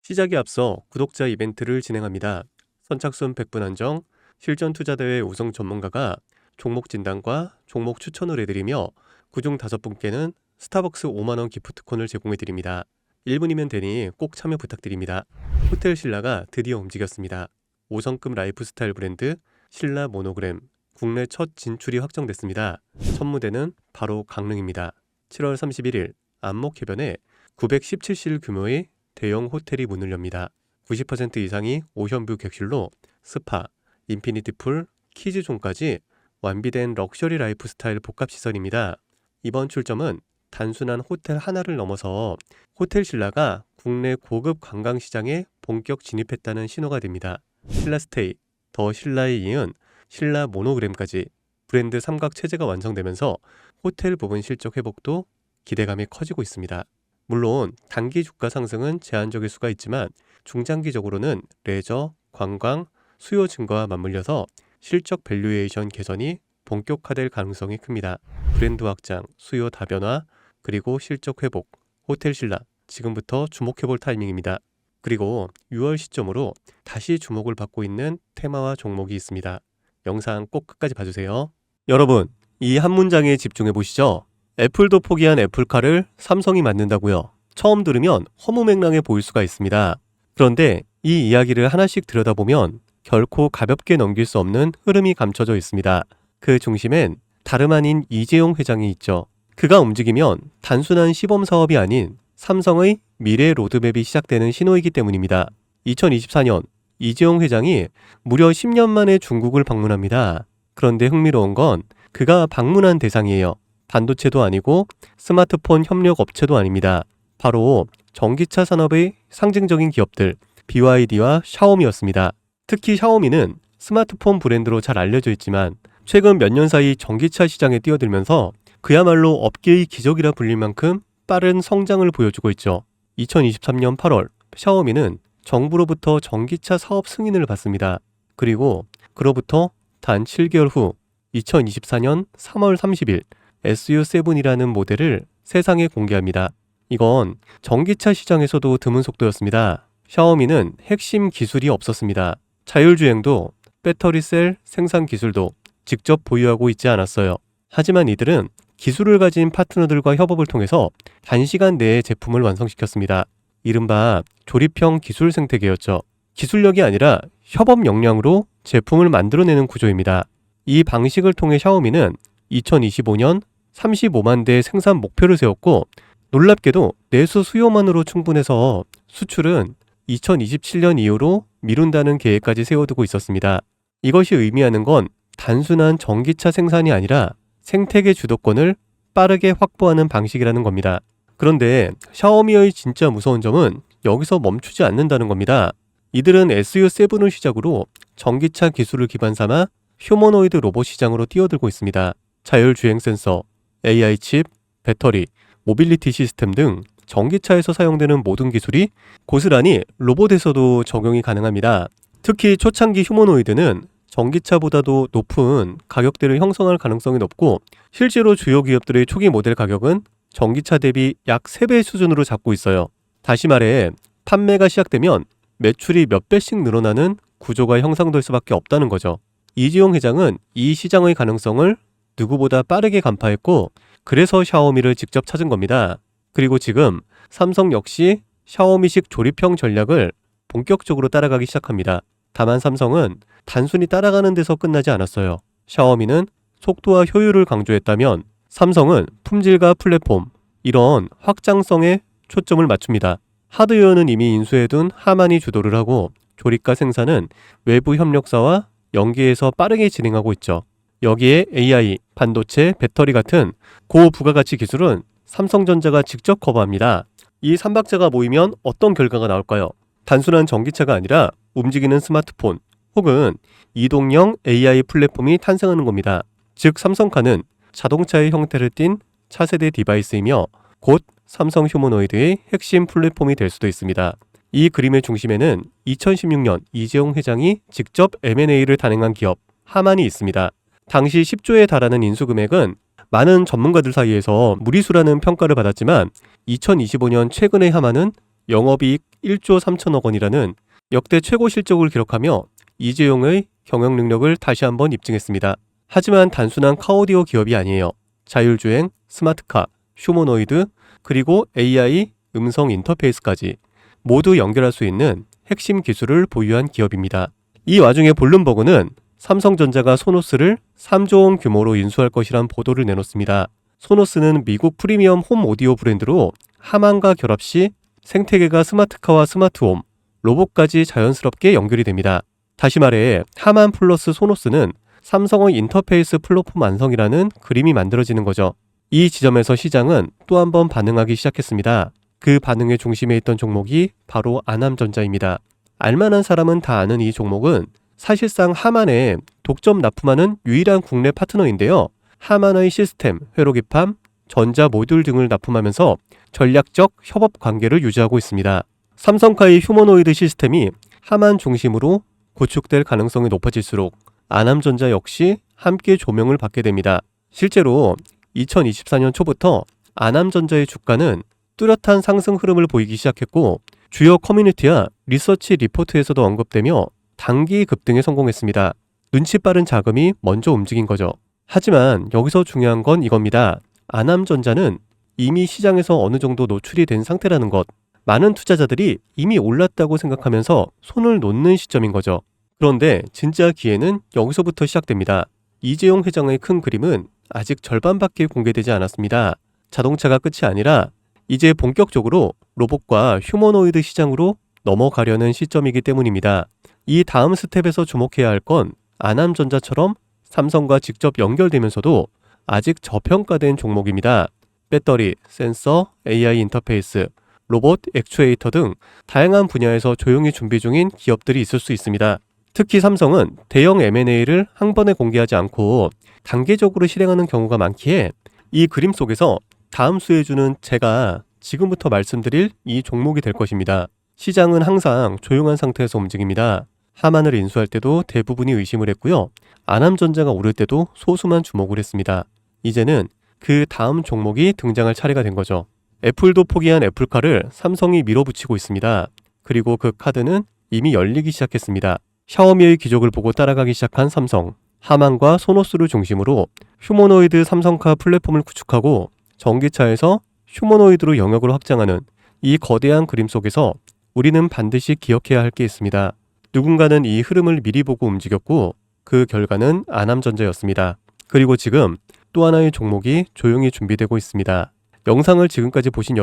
시작에 앞서 구독자 이벤트를 진행합니다. 선착순 100분 한정, 실전투자대회 우승 전문가가 종목 진단과 종목 추천을 해드리며 그중 5분께는 스타벅스 5만원 기프트콘을 제공해드립니다. 1분이면 되니 꼭 참여 부탁드립니다. 호텔 신라가 드디어 움직였습니다. 5성급 라이프스타일 브랜드 신라 모노그램 국내 첫 진출이 확정됐습니다. 첫 무대는 바로 강릉입니다. 7월 31일 안목해변에 917실 규모의 대형 호텔이 문을 엽니다. 90% 이상이 오션뷰 객실로 스파, 인피니티풀, 키즈존까지 완비된 럭셔리 라이프스타일 복합시설입니다. 이번 출점은 단순한 호텔 하나를 넘어서 호텔 신라가 국내 고급 관광시장에 본격 진입했다는 신호가 됩니다. 신라스테이, 더 신라에 이은 신라 모노그램까지 브랜드 삼각 체제가 완성되면서 호텔 부분 실적 회복도 기대감이 커지고 있습니다. 물론 단기 주가 상승은 제한적일 수가 있지만 중장기적으로는 레저, 관광, 수요 증가와 맞물려서 실적 밸류에이션 개선이 본격화될 가능성이 큽니다. 브랜드 확장, 수요 다변화, 그리고 실적 회복, 호텔 신라 지금부터 주목해볼 타이밍입니다. 그리고 6월 시점으로 다시 주목을 받고 있는 테마와 종목이 있습니다. 영상 꼭 끝까지 봐주세요. 여러분, 이 한 문장에 집중해 보시죠. 애플도 포기한 애플카를 삼성이 만든다고요. 처음 들으면 허무맹랑해 보일 수가 있습니다. 그런데 이 이야기를 하나씩 들여다보면 결코 가볍게 넘길 수 없는 흐름이 감춰져 있습니다. 그 중심엔 다름 아닌 이재용 회장이 있죠. 그가 움직이면 단순한 시범 사업이 아닌 삼성의 미래 로드맵이 시작되는 신호이기 때문입니다. 2024년 이재용 회장이 무려 10년 만에 중국을 방문합니다. 그런데 흥미로운 건 그가 방문한 대상이에요. 반도체도 아니고 스마트폰 협력 업체도 아닙니다. 바로 전기차 산업의 상징적인 기업들 BYD와 샤오미였습니다. 특히 샤오미는 스마트폰 브랜드로 잘 알려져 있지만 최근 몇 년 사이 전기차 시장에 뛰어들면서 그야말로 업계의 기적이라 불릴 만큼 빠른 성장을 보여주고 있죠. 2023년 8월 샤오미는 정부로부터 전기차 사업 승인을 받습니다. 그리고 그로부터 단 7개월 후 2024년 3월 30일 SU7이라는 모델을 세상에 공개합니다. 이건 전기차 시장에서도 드문 속도였습니다. 샤오미는 핵심 기술이 없었습니다. 자율주행도 배터리셀 생산 기술도 직접 보유하고 있지 않았어요. 하지만 이들은 기술을 가진 파트너들과 협업을 통해서 단시간 내에 제품을 완성시켰습니다. 이른바 조립형 기술 생태계였죠. 기술력이 아니라 협업 역량으로 제품을 만들어내는 구조입니다. 이 방식을 통해 샤오미는 2025년 35만 대 생산 목표를 세웠고 놀랍게도 내수 수요만으로 충분해서 수출은 2027년 이후로 미룬다는 계획까지 세워두고 있었습니다. 이것이 의미하는 건 단순한 전기차 생산이 아니라 생태계 주도권을 빠르게 확보하는 방식이라는 겁니다. 그런데 샤오미의 진짜 무서운 점은 여기서 멈추지 않는다는 겁니다. 이들은 SU7을 시작으로 전기차 기술을 기반 삼아 휴머노이드 로봇 시장으로 뛰어들고 있습니다. 자율주행 센서, AI 칩, 배터리, 모빌리티 시스템 등 전기차에서 사용되는 모든 기술이 고스란히 로봇에서도 적용이 가능합니다. 특히 초창기 휴머노이드는 전기차보다도 높은 가격대를 형성할 가능성이 높고 실제로 주요 기업들의 초기 모델 가격은 전기차 대비 약 3배 수준으로 잡고 있어요. 다시 말해 판매가 시작되면 매출이 몇 배씩 늘어나는 구조가 형성될 수밖에 없다는 거죠. 이재용 회장은 이 시장의 가능성을 누구보다 빠르게 간파했고 그래서 샤오미를 직접 찾은 겁니다. 그리고 지금 삼성 역시 샤오미식 조립형 전략을 본격적으로 따라가기 시작합니다. 다만 삼성은 단순히 따라가는 데서 끝나지 않았어요. 샤오미는 속도와 효율을 강조했다면 삼성은 품질과 플랫폼, 이런 확장성에 초점을 맞춥니다. 하드웨어는 이미 인수해둔 하만이 주도를 하고 조립과 생산은 외부 협력사와 연계해서 빠르게 진행하고 있죠. 여기에 AI, 반도체, 배터리 같은 고부가가치 기술은 삼성전자가 직접 커버합니다. 이 삼박자가 모이면 어떤 결과가 나올까요? 단순한 전기차가 아니라 움직이는 스마트폰 혹은 이동형 AI 플랫폼이 탄생하는 겁니다. 즉 삼성카는 자동차의 형태를 띤 차세대 디바이스이며 곧 삼성 휴머노이드의 핵심 플랫폼이 될 수도 있습니다. 이 그림의 중심에는 2016년 이재용 회장이 직접 M&A를 단행한 기업 하만이 있습니다. 당시 10조에 달하는 인수금액은 많은 전문가들 사이에서 무리수라는 평가를 받았지만 2025년 최근의 하만은 영업이익 1조 3천억 원이라는 역대 최고 실적을 기록하며 이재용의 경영 능력을 다시 한번 입증했습니다. 하지만 단순한 카오디오 기업이 아니에요. 자율주행, 스마트카, 휴머노이드, 그리고 AI, 음성 인터페이스까지 모두 연결할 수 있는 핵심 기술을 보유한 기업입니다. 이 와중에 블룸버그는 삼성전자가 소노스를 3조 원 규모로 인수할 것이란 보도를 내놓습니다. 소노스는 미국 프리미엄 홈 오디오 브랜드로 하만과 결합 시 생태계가 스마트카와 스마트홈, 로봇까지 자연스럽게 연결이 됩니다. 다시 말해 하만 플러스 소노스는 삼성의 인터페이스 플랫폼 완성이라는 그림이 만들어지는 거죠. 이 지점에서 시장은 또 한 번 반응하기 시작했습니다. 그 반응의 중심에 있던 종목이 바로 아남전자입니다. 알만한 사람은 다 아는 이 종목은 사실상 하만에 독점 납품하는 유일한 국내 파트너인데요. 하만의 시스템, 회로기판, 전자 모듈 등을 납품하면서 전략적 협업 관계를 유지하고 있습니다. 삼성카의 휴머노이드 시스템이 하만 중심으로 구축될 가능성이 높아질수록 아남전자 역시 함께 조명을 받게 됩니다. 실제로 2024년 초부터 아남전자의 주가는 뚜렷한 상승 흐름을 보이기 시작했고 주요 커뮤니티와 리서치 리포트에서도 언급되며 단기 급등에 성공했습니다. 눈치 빠른 자금이 먼저 움직인 거죠. 하지만 여기서 중요한 건 이겁니다. 아남전자는 이미 시장에서 어느 정도 노출이 된 상태라는 것. 많은 투자자들이 이미 올랐다고 생각하면서 손을 놓는 시점인 거죠. 그런데 진짜 기회는 여기서부터 시작됩니다. 이재용 회장의 큰 그림은 아직 절반밖에 공개되지 않았습니다. 자동차가 끝이 아니라 이제 본격적으로 로봇과 휴머노이드 시장으로 넘어가려는 시점이기 때문입니다. 이 다음 스텝에서 주목해야 할 건 아남전자처럼 삼성과 직접 연결되면서도 아직 저평가된 종목입니다. 배터리, 센서, AI 인터페이스, 로봇, 액추에이터 등 다양한 분야에서 조용히 준비 중인 기업들이 있을 수 있습니다. 특히 삼성은 대형 M&A를 한 번에 공개하지 않고 단계적으로 실행하는 경우가 많기에 이 그림 속에서 다음 수혜주는 제가 지금부터 말씀드릴 이 종목이 될 것입니다. 시장은 항상 조용한 상태에서 움직입니다. 하만을 인수할 때도 대부분이 의심을 했고요. 아남전자가 오를 때도 소수만 주목을 했습니다. 이제는 그 다음 종목이 등장할 차례가 된 거죠. 애플도 포기한 애플카를 삼성이 밀어붙이고 있습니다. 그리고 그 카드는 이미 열리기 시작했습니다. 샤오미의 기적을 보고 따라가기 시작한 삼성, 하만과 소노스를 중심으로 휴머노이드 삼성카 플랫폼을 구축하고 전기차에서 휴머노이드로 영역을 확장하는 이 거대한 그림 속에서 우리는 반드시 기억해야 할 게 있습니다. 누군가는 이 흐름을 미리 보고 움직였고 그 결과는 아남전자였습니다. 그리고 지금 또 하나의 종목이 조용히 준비되고 있습니다. 영상을 지금까지 보신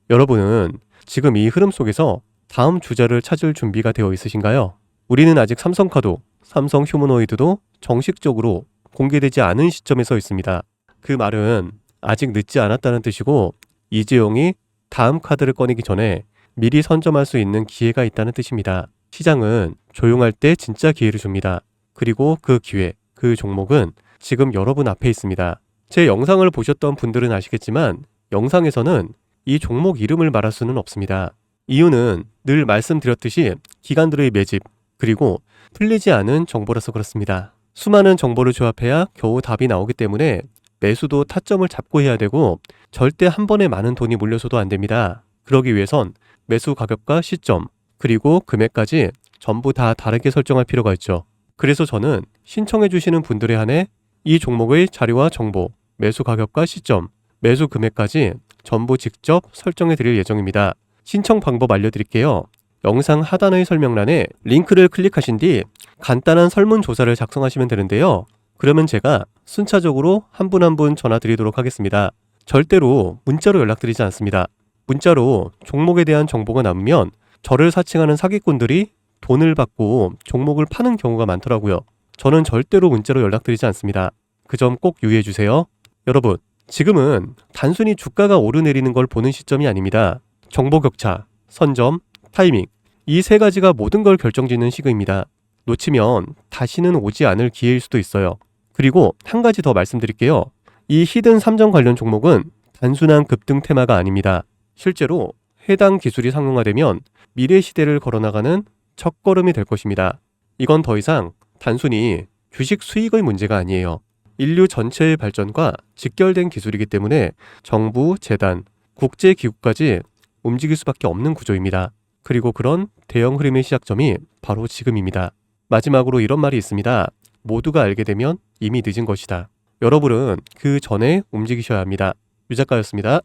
여러분은 지금 이 흐름 속에서 다음 주자를 찾을 준비가 되어 있으신가요? 우리는 아직 삼성카도, 삼성 휴머노이드도 정식적으로 공개되지 않은 시점에 서 있습니다. 그 말은 아직 늦지 않았다는 뜻이고 이재용이 다음 카드를 꺼내기 전에 미리 선점할 수 있는 기회가 있다는 뜻입니다. 시장은 조용할 때 진짜 기회를 줍니다. 그리고 그 기회, 그 종목은 지금 여러분 앞에 있습니다. 제 영상을 보셨던 분들은 아시겠지만 영상에서는 이 종목 이름을 말할 수는 없습니다. 이유는 늘 말씀드렸듯이 기관들의 매집, 그리고 풀리지 않은 정보라서 그렇습니다. 수많은 정보를 조합해야 겨우 답이 나오기 때문에 매수도 타점을 잡고 해야 되고 절대 한 번에 많은 돈이 몰려서도 안 됩니다. 그러기 위해선 매수 가격과 시점, 그리고 금액까지 전부 다 다르게 설정할 필요가 있죠. 그래서 저는 신청해 주시는 분들에 한해 이 종목의 자료와 정보, 매수 가격과 시점, 매수 금액까지 전부 직접 설정해 드릴 예정입니다. 신청 방법 알려드릴게요. 영상 하단의 설명란에 링크를 클릭하신 뒤 간단한 설문조사를 작성하시면 되는데요. 그러면 제가 순차적으로 한 분 한 분 전화 드리도록 하겠습니다. 절대로 문자로 연락드리지 않습니다. 문자로 종목에 대한 정보가 남으면 저를 사칭하는 사기꾼들이 돈을 받고 종목을 파는 경우가 많더라고요. 저는 절대로 문자로 연락드리지 않습니다. 그 점 꼭 유의해 주세요. 여러분, 지금은 단순히 주가가 오르내리는 걸 보는 시점이 아닙니다. 정보 격차, 선점, 타이밍, 이 세 가지가 모든 걸 결정짓는 시기입니다. 놓치면 다시는 오지 않을 기회일 수도 있어요. 그리고 한 가지 더 말씀드릴게요. 이 히든 3점 관련 종목은 단순한 급등 테마가 아닙니다. 실제로 해당 기술이 상용화되면 미래 시대를 걸어나가는 첫걸음이 될 것입니다. 이건 더 이상 단순히 주식 수익의 문제가 아니에요. 인류 전체의 발전과 직결된 기술이기 때문에 정부, 재단, 국제기구까지 움직일 수밖에 없는 구조입니다. 그리고 그런 대형 흐름의 시작점이 바로 지금입니다. 마지막으로 이런 말이 있습니다. 모두가 알게 되면 이미 늦은 것이다. 여러분은 그 전에 움직이셔야 합니다. 유 작가였습니다.